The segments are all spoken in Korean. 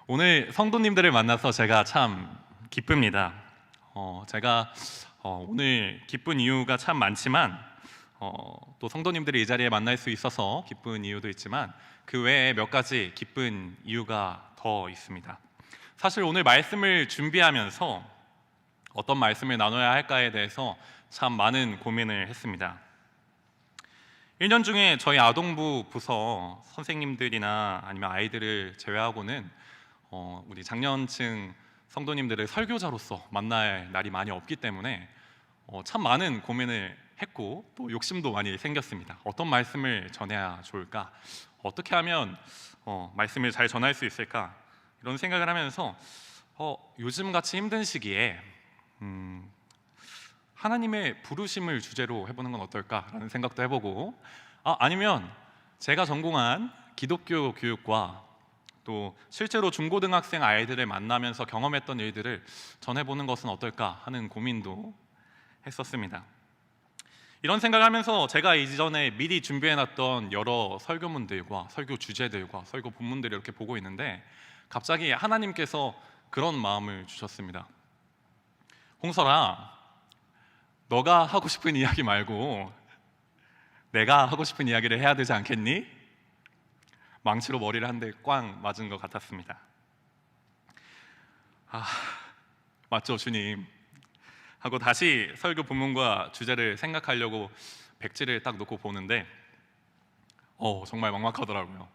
오늘 성도님들을 만나서 제가 참 기쁩니다. 제가 오늘 기쁜 이유가 참 많지만 또 성도님들이 이 자리에 만날 수 있어서 기쁜 이유도 있지만 그 외에 몇 가지 기쁜 이유가 더 있습니다. 사실 오늘 말씀을 준비하면서 어떤 말씀을 나눠야 할까에 대해서 참 많은 고민을 했습니다. 1년 중에 저희 아동부 부서 선생님들이나 아니면 아이들을 제외하고는 우리 장년층 성도님들을 설교자로서 만날 날이 많이 없기 때문에 참 많은 고민을 했고 또 욕심도 많이 생겼습니다. 어떤 말씀을 전해야 좋을까? 어떻게 하면 말씀을 잘 전할 수 있을까? 이런 생각을 하면서 요즘같이 힘든 시기에 하나님의 부르심을 주제로 해보는 건 어떨까라는 생각도 해보고 아니면 제가 전공한 기독교 교육과 또 실제로 중고등학생 아이들을 만나면서 경험했던 일들을 전해보는 것은 어떨까 하는 고민도 했었습니다. 이런 생각을 하면서 제가 이전에 미리 준비해놨던 여러 설교문들과 설교 주제들과 설교 본문들을 이렇게 보고 있는데 갑자기 하나님께서 그런 마음을 주셨습니다. 홍설아, 너가 하고 싶은 이야기 말고 내가 하고 싶은 이야기를 해야 되지 않겠니? 망치로 머리를 한 대 꽝 맞은 것 같았습니다. 맞죠 주님? 하고 다시 설교 본문과 주제를 생각하려고 백지를 딱 놓고 보는데 정말 막막하더라고요.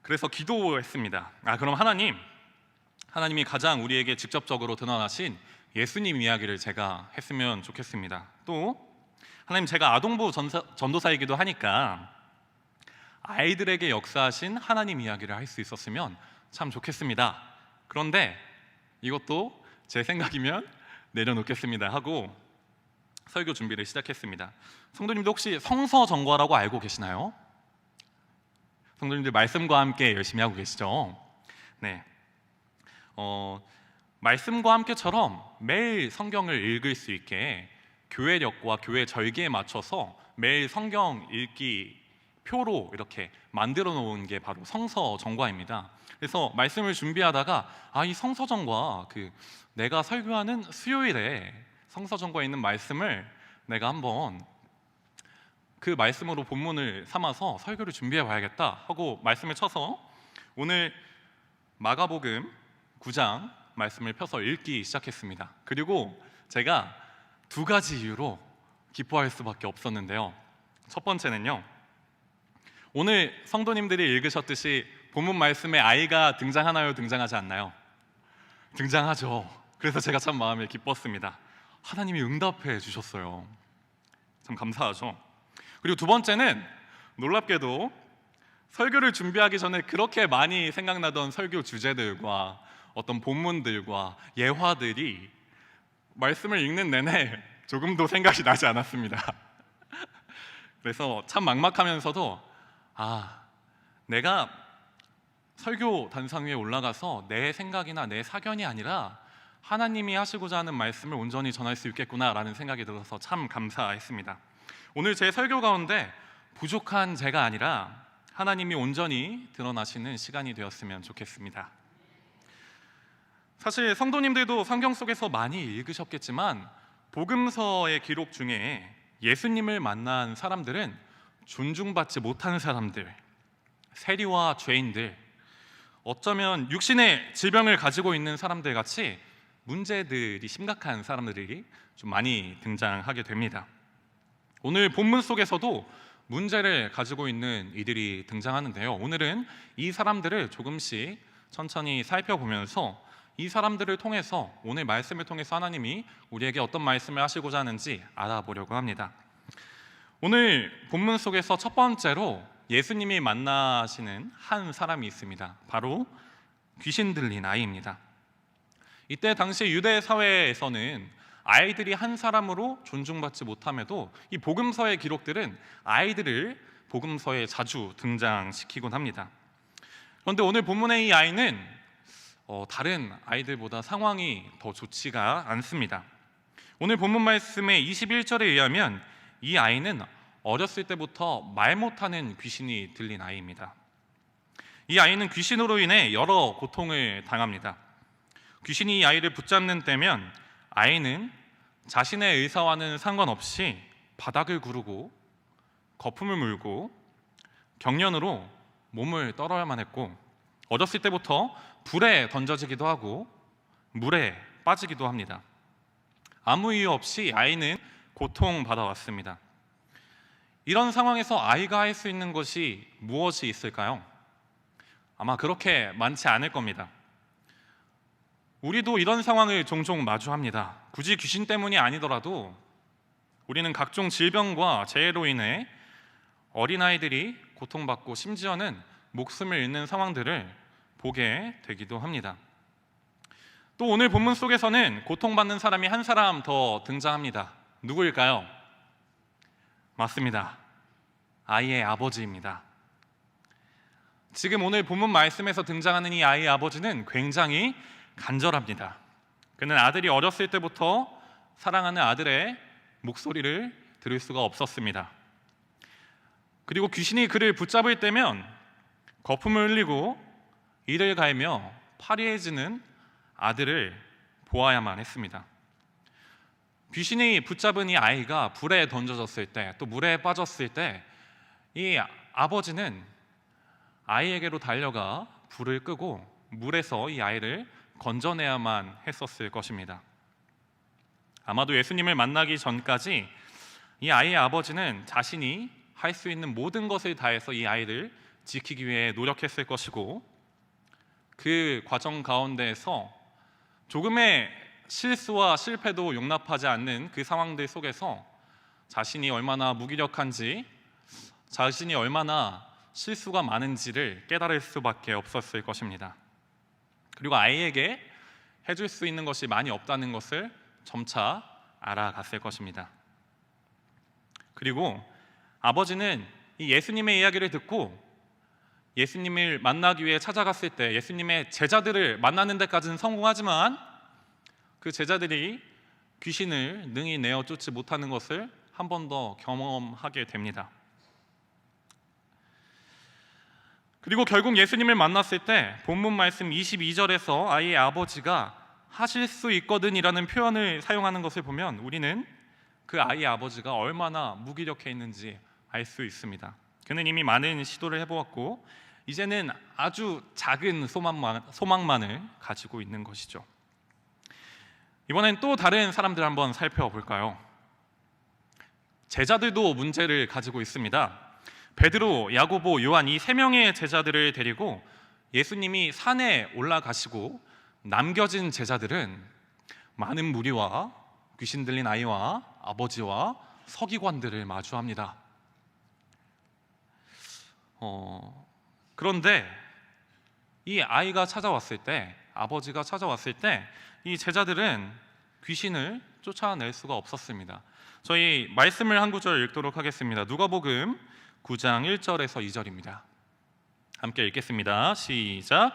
그래서 기도했습니다. 그럼 하나님이 가장 우리에게 직접적으로 드러나신 예수님 이야기를 제가 했으면 좋겠습니다. 또 하나님, 제가 아동부 전도사이기도 하니까 아이들에게 역사하신 하나님 이야기를 할 수 있었으면 참 좋겠습니다. 그런데 이것도 제 생각이면 내려놓겠습니다 하고 설교 준비를 시작했습니다. 성도님들 혹시 성서정과라고 알고 계시나요? 성도님들 말씀과 함께 열심히 하고 계시죠? 네. 말씀과 함께처럼 매일 성경을 읽을 수 있게 교회력과 교회 절기에 맞춰서 매일 성경 읽기 표로 이렇게 만들어 놓은 게 바로 성서정과입니다. 그래서 말씀을 준비하다가 이 성서정과 내가 설교하는 수요일에 성서정과에 있는 말씀을 내가 한번 그 말씀으로 본문을 삼아서 설교를 준비해 봐야겠다 하고 말씀을 쳐서 오늘 마가복음 9장 말씀을 펴서 읽기 시작했습니다. 그리고 제가 두 가지 이유로 기뻐할 수밖에 없었는데요. 첫 번째는요, 오늘 성도님들이 읽으셨듯이 본문 말씀에 아이가 등장하나요? 등장하지 않나요? 등장하죠. 그래서 제가 참 마음에 기뻤습니다. 하나님이 응답해 주셨어요. 참 감사하죠. 그리고 두 번째는 놀랍게도 설교를 준비하기 전에 그렇게 많이 생각나던 설교 주제들과 어떤 본문들과 예화들이 말씀을 읽는 내내 조금도 생각이 나지 않았습니다. 그래서 참 막막하면서도 내가 설교 단상 위에 올라가서 내 생각이나 내 사견이 아니라 하나님이 하시고자 하는 말씀을 온전히 전할 수 있겠구나라는 생각이 들어서 참 감사했습니다. 오늘 제 설교 가운데 부족한 제가 아니라 하나님이 온전히 드러나시는 시간이 되었으면 좋겠습니다. 사실 성도님들도 성경 속에서 많이 읽으셨겠지만 복음서의 기록 중에 예수님을 만난 사람들은 존중받지 못하는 사람들, 세리와 죄인들, 어쩌면 육신의 질병을 가지고 있는 사람들 같이 문제들이 심각한 사람들이 좀 많이 등장하게 됩니다. 오늘 본문 속에서도 문제를 가지고 있는 이들이 등장하는데요, 오늘은 이 사람들을 조금씩 천천히 살펴보면서 이 사람들을 통해서 오늘 말씀을 통해서 하나님이 우리에게 어떤 말씀을 하시고자 하는지 알아보려고 합니다. 오늘 본문 속에서 첫 번째로 예수님이 만나시는 한 사람이 있습니다. 바로 귀신 들린 아이입니다. 이때 당시 유대 사회에서는 아이들이 한 사람으로 존중받지 못함에도 이 복음서의 기록들은 아이들을 복음서에 자주 등장시키곤 합니다. 그런데 오늘 본문의 이 아이는 다른 아이들보다 상황이 더 좋지가 않습니다. 오늘 본문 말씀의 21절에 의하면 이 아이는 어렸을 때부터 말 못하는 귀신이 들린 아이입니다. 이 아이는 귀신으로 인해 여러 고통을 당합니다. 귀신이 이 아이를 붙잡는 때면 아이는 자신의 의사와는 상관없이 바닥을 구르고 거품을 물고 경련으로 몸을 떨어야만 했고, 어렸을 때부터 불에 던져지기도 하고 물에 빠지기도 합니다. 아무 이유 없이 아이는 고통받아왔습니다. 이런 상황에서 아이가 할 수 있는 것이 무엇이 있을까요? 아마 그렇게 많지 않을 겁니다. 우리도 이런 상황을 종종 마주합니다. 굳이 귀신 때문이 아니더라도 우리는 각종 질병과 재해로 인해 어린아이들이 고통받고 심지어는 목숨을 잃는 상황들을 보게 되기도 합니다. 또 오늘 본문 속에서는 고통받는 사람이 한 사람 더 등장합니다. 누구일까요? 맞습니다. 아이의 아버지입니다. 지금 오늘 본문 말씀에서 등장하는 이 아이의 아버지는 굉장히 간절합니다. 그는 아들이 어렸을 때부터 사랑하는 아들의 목소리를 들을 수가 없었습니다. 그리고 귀신이 그를 붙잡을 때면 거품을 흘리고 이를 갈며 파리해지는 아들을 보아야만 했습니다. 귀신이 붙잡은 이 아이가 불에 던져졌을 때, 또 물에 빠졌을 때 이 아버지는 아이에게로 달려가 불을 끄고 물에서 이 아이를 건져내야만 했었을 것입니다. 아마도 예수님을 만나기 전까지 이 아이의 아버지는 자신이 할 수 있는 모든 것을 다해서 이 아이를 지키기 위해 노력했을 것이고, 그 과정 가운데에서 조금의 실수와 실패도 용납하지 않는 그 상황들 속에서 자신이 얼마나 무기력한지, 자신이 얼마나 실수가 많은지를 깨달을 수밖에 없었을 것입니다. 그리고 아이에게 해줄 수 있는 것이 많이 없다는 것을 점차 알아갔을 것입니다. 그리고 아버지는 이 예수님의 이야기를 듣고 예수님을 만나기 위해 찾아갔을 때 예수님의 제자들을 만나는 데까지는 성공하지만 그 제자들이 귀신을 능히 내어 쫓지 못하는 것을 한 번 더 경험하게 됩니다. 그리고 결국 예수님을 만났을 때 본문 말씀 22절에서 아이의 아버지가 하실 수 있거든 이라는 표현을 사용하는 것을 보면 우리는 그 아이의 아버지가 얼마나 무기력해 있는지 알 수 있습니다. 그는 이미 많은 시도를 해보았고 이제는 아주 작은 소망만을 가지고 있는 것이죠. 이번엔 또 다른 사람들 한번 살펴볼까요? 제자들도 문제를 가지고 있습니다. 베드로, 야고보, 요한 이 세 명의 제자들을 데리고 예수님이 산에 올라가시고 남겨진 제자들은 많은 무리와 귀신 들린 아이와 아버지와 서기관들을 마주합니다. 그런데 이 아이가 찾아왔을 때, 아버지가 찾아왔을 때 이 제자들은 귀신을 쫓아낼 수가 없었습니다. 저희 말씀을 한 구절 읽도록 하겠습니다. 누가복음 9장 1절에서 2절입니다. 함께 읽겠습니다. 시작.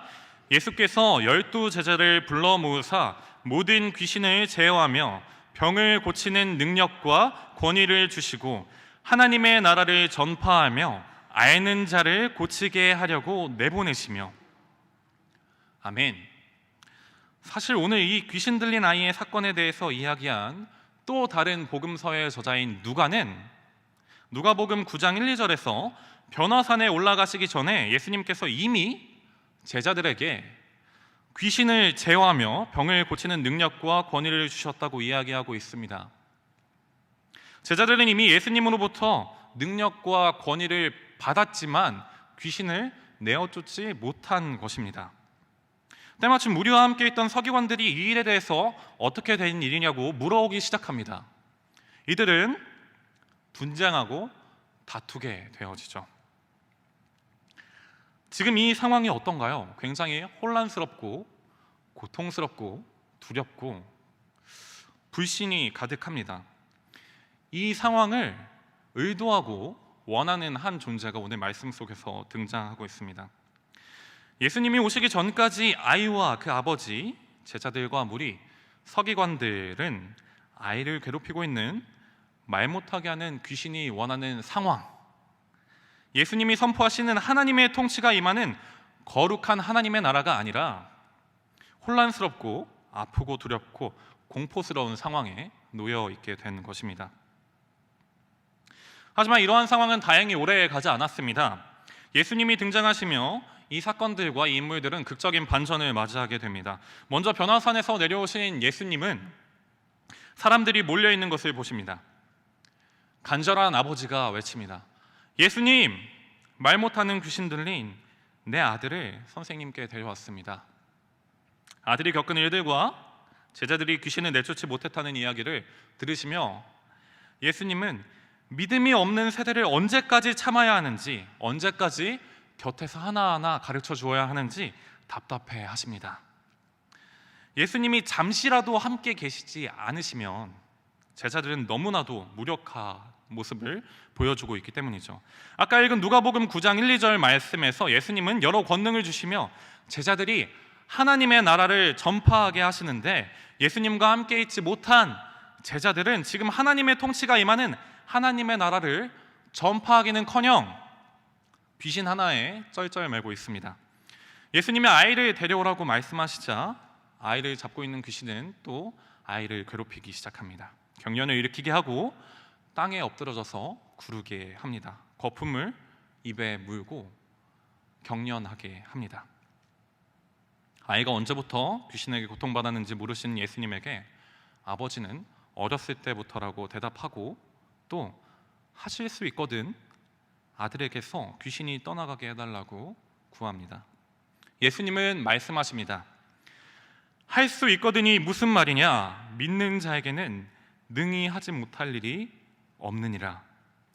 예수께서 12 제자를 불러 모으사 모든 귀신을 제어하며 병을 고치는 능력과 권위를 주시고 하나님의 나라를 전파하며 앓는 자를 고치게 하려고 내보내시며. 아멘. 사실 오늘 이 귀신 들린 아이의 사건에 대해서 이야기한 또 다른 복음서의 저자인 누가는 누가복음 9장 1, 2절에서 변화산에 올라가시기 전에 예수님께서 이미 제자들에게 귀신을 제어하며 병을 고치는 능력과 권위를 주셨다고 이야기하고 있습니다. 제자들은 이미 예수님으로부터 능력과 권위를 받았지만 귀신을 내어쫓지 못한 것입니다. 때마침 무리와 함께 있던 서기관들이 이 일에 대해서 어떻게 된 일이냐고 물어오기 시작합니다. 이들은 분쟁하고 다투게 되어지죠. 지금 이 상황이 어떤가요? 굉장히 혼란스럽고 고통스럽고 두렵고 불신이 가득합니다. 이 상황을 의도하고 원하는 한 존재가 오늘 말씀 속에서 등장하고 있습니다. 예수님이 오시기 전까지 아이와 그 아버지, 제자들과 무리, 서기관들은 아이를 괴롭히고 있는 말 못하게 하는 귀신이 원하는 상황, 예수님이 선포하시는 하나님의 통치가 임하는 거룩한 하나님의 나라가 아니라 혼란스럽고 아프고 두렵고 공포스러운 상황에 놓여 있게 된 것입니다. 하지만 이러한 상황은 다행히 오래 가지 않았습니다. 예수님이 등장하시며 이 사건들과 이 인물들은 극적인 반전을 맞이하게 됩니다. 먼저 변화산에서 내려오신 예수님은 사람들이 몰려있는 것을 보십니다. 간절한 아버지가 외칩니다. 예수님, 말 못하는 귀신 들린 내 아들을 선생님께 데려왔습니다. 아들이 겪은 일들과 제자들이 귀신을 내쫓지 못했다는 이야기를 들으시며 예수님은 믿음이 없는 세대를 언제까지 참아야 하는지, 언제까지 곁에서 하나하나 가르쳐 주어야 하는지 답답해 하십니다. 예수님이 잠시라도 함께 계시지 않으시면 제자들은 너무나도 무력한 모습을 보여주고 있기 때문이죠. 아까 읽은 누가복음 9장 1, 2절 말씀에서 예수님은 여러 권능을 주시며 제자들이 하나님의 나라를 전파하게 하시는데, 예수님과 함께 있지 못한 제자들은 지금 하나님의 통치가 임하는 하나님의 나라를 전파하기는커녕 귀신 하나에 쩔쩔 매고 있습니다. 예수님이 아이를 데려오라고 말씀하시자 아이를 잡고 있는 귀신은 또 아이를 괴롭히기 시작합니다. 경련을 일으키게 하고 땅에 엎드러져서 구르게 합니다. 거품을 입에 물고 경련하게 합니다. 아이가 언제부터 귀신에게 고통받았는지 모르시는 예수님에게 아버지는 어렸을 때부터라고 대답하고 또 하실 수 있거든 아들에게서 귀신이 떠나가게 해달라고 구합니다. 예수님은 말씀하십니다. 할 수 있거든이 무슨 말이냐? 믿는 자에게는 능히 하지 못할 일이 없느니라.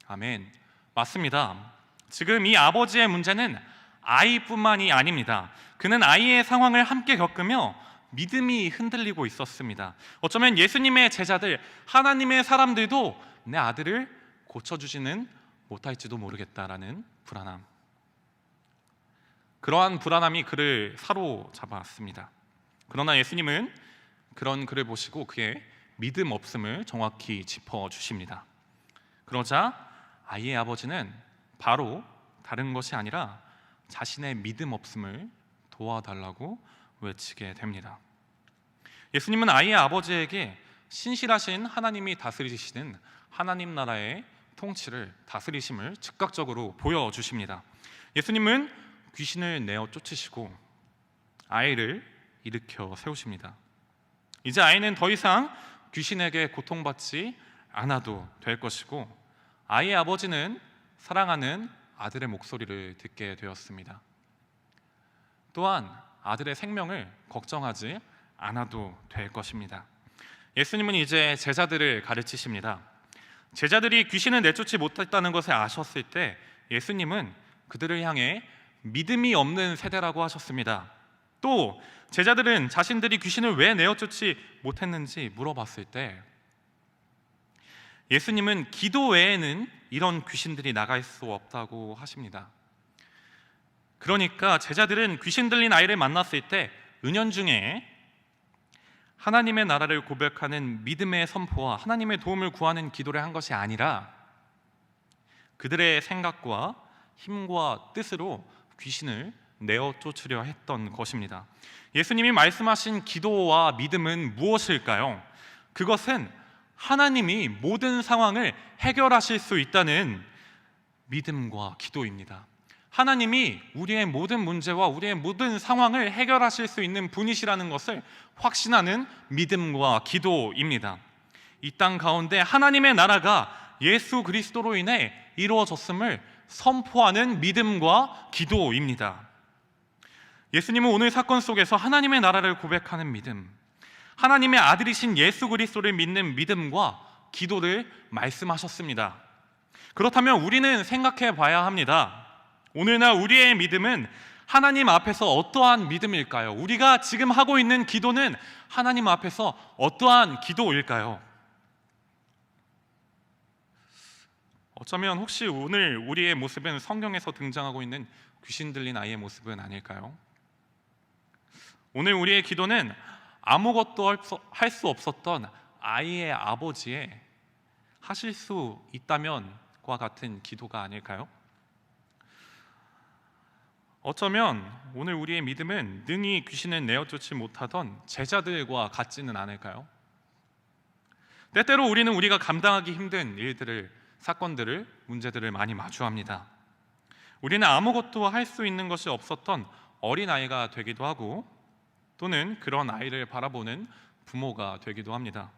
아멘. 맞습니다. 지금 이 아버지의 문제는 아이뿐만이 아닙니다. 그는 아이의 상황을 함께 겪으며 믿음이 흔들리고 있었습니다. 어쩌면 예수님의 제자들, 하나님의 사람들도 내 아들을 고쳐주지는 못할지도 모르겠다라는 불안함, 그러한 불안함이 그를 사로잡았습니다. 그러나 예수님은 그런 그를 보시고 그의 믿음 없음을 정확히 짚어주십니다. 그러자 아이의 아버지는 바로 다른 것이 아니라 자신의 믿음 없음을 도와달라고 외치게 됩니다. 예수님은 아이의 아버지에게 신실하신 하나님이 다스리시는 하나님 나라의 통치를, 다스리심을 즉각적으로 보여주십니다. 예수님은 귀신을 내어 쫓으시고 아이를 일으켜 세우십니다. 이제 아이는 더 이상 귀신에게 고통받지 않아도 될 것이고, 아이의 아버지는 사랑하는 아들의 목소리를 듣게 되었습니다. 또한 아들의 생명을 걱정하지 않아도 될 것입니다. 예수님은 이제 제자들을 가르치십니다. 제자들이 귀신을 내쫓지 못했다는 것을 아셨을 때 예수님은 그들을 향해 믿음이 없는 세대라고 하셨습니다. 또 제자들은 자신들이 귀신을 왜 내어쫓지 못했는지 물어봤을 때 예수님은 기도 외에는 이런 귀신들이 나갈 수 없다고 하십니다. 그러니까 제자들은 귀신 들린 아이를 만났을 때 은연중에 하나님의 나라를 고백하는 믿음의 선포와 하나님의 도움을 구하는 기도를 한 것이 아니라 그들의 생각과 힘과 뜻으로 귀신을 내어 쫓으려 했던 것입니다. 예수님이 말씀하신 기도와 믿음은 무엇일까요? 그것은 하나님이 모든 상황을 해결하실 수 있다는 믿음과 기도입니다. 하나님이 우리의 모든 문제와 우리의 모든 상황을 해결하실 수 있는 분이시라는 것을 확신하는 믿음과 기도입니다. 이 땅 가운데 하나님의 나라가 예수 그리스도로 인해 이루어졌음을 선포하는 믿음과 기도입니다. 예수님은 오늘 사건 속에서 하나님의 나라를 고백하는 믿음, 하나님의 아들이신 예수 그리스도를 믿는 믿음과 기도를 말씀하셨습니다. 그렇다면 우리는 생각해 봐야 합니다. 오늘날 우리의 믿음은 하나님 앞에서 어떠한 믿음일까요? 우리가 지금 하고 있는 기도는 하나님 앞에서 어떠한 기도일까요? 어쩌면 혹시 오늘 우리의 모습은 성경에서 등장하고 있는 귀신 들린 아이의 모습은 아닐까요? 오늘 우리의 기도는 아무것도 할 수 없었던 아이의 아버지의 하실 수 있다면과 같은 기도가 아닐까요? 어쩌면 오늘 우리의 믿음은 능히 귀신을 내어쫓지 못하던 제자들과 같지는 않을까요? 때때로 우리는 우리가 감당하기 힘든 일들을, 사건들을, 문제들을 많이 마주합니다. 우리는 아무것도 할 수 있는 것이 없었던 어린아이가 되기도 하고, 또는 그런 아이를 바라보는 부모가 되기도 합니다.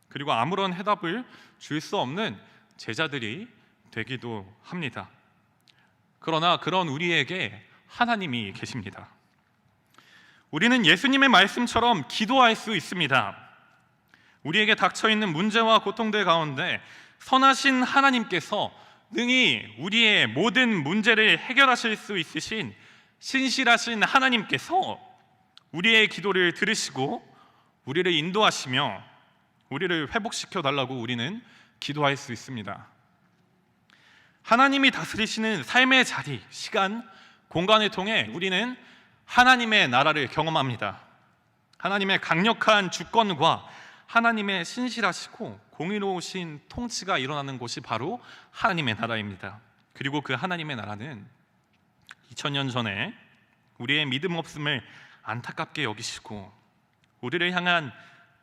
그리고 아무런 해답을 줄 수 없는 제자들이 되기도 합니다. 그러나 그런 우리에게 하나님이 계십니다. 우리는 예수님의 말씀처럼 기도할 수 있습니다. 우리에게 닥쳐있는 문제와 고통들 가운데 선하신 하나님께서 능히 우리의 모든 문제를 해결하실 수 있으신 신실하신 하나님께서 우리의 기도를 들으시고 우리를 인도하시며 우리를 회복시켜 달라고 우리는 기도할 수 있습니다. 하나님이 다스리시는 삶의 자리, 시간, 공간을 통해 우리는 하나님의 나라를 경험합니다. 하나님의 강력한 주권과 하나님의 신실하시고 공의로우신 통치가 일어나는 곳이 바로 하나님의 나라입니다. 그리고 그 하나님의 나라는 2000년 전에 우리의 믿음 없음을 안타깝게 여기시고 우리를 향한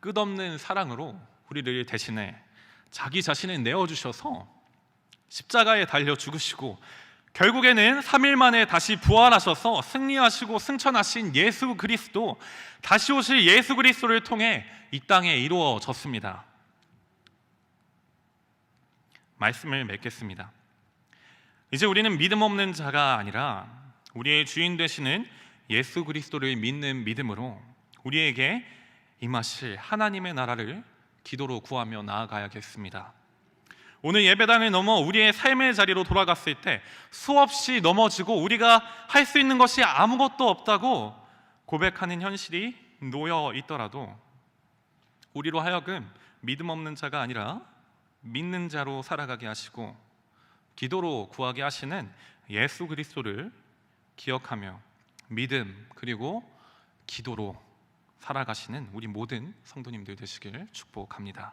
끝없는 사랑으로 우리를 대신해 자기 자신을 내어주셔서 십자가에 달려 죽으시고 결국에는 3일 만에 다시 부활하셔서 승리하시고 승천하신 예수 그리스도, 다시 오실 예수 그리스도를 통해 이 땅에 이루어졌습니다. 말씀을 맺겠습니다. 이제 우리는 믿음 없는 자가 아니라 우리의 주인 되시는 예수 그리스도를 믿는 믿음으로 우리에게 임하실 하나님의 나라를 기도로 구하며 나아가야겠습니다. 오늘 예배당을 넘어 우리의 삶의 자리로 돌아갔을 때 수없이 넘어지고 우리가 할 수 있는 것이 아무것도 없다고 고백하는 현실이 놓여 있더라도 우리로 하여금 믿음 없는 자가 아니라 믿는 자로 살아가게 하시고 기도로 구하게 하시는 예수 그리스도를 기억하며 믿음 그리고 기도로 살아가시는 우리 모든 성도님들 되시길 축복합니다.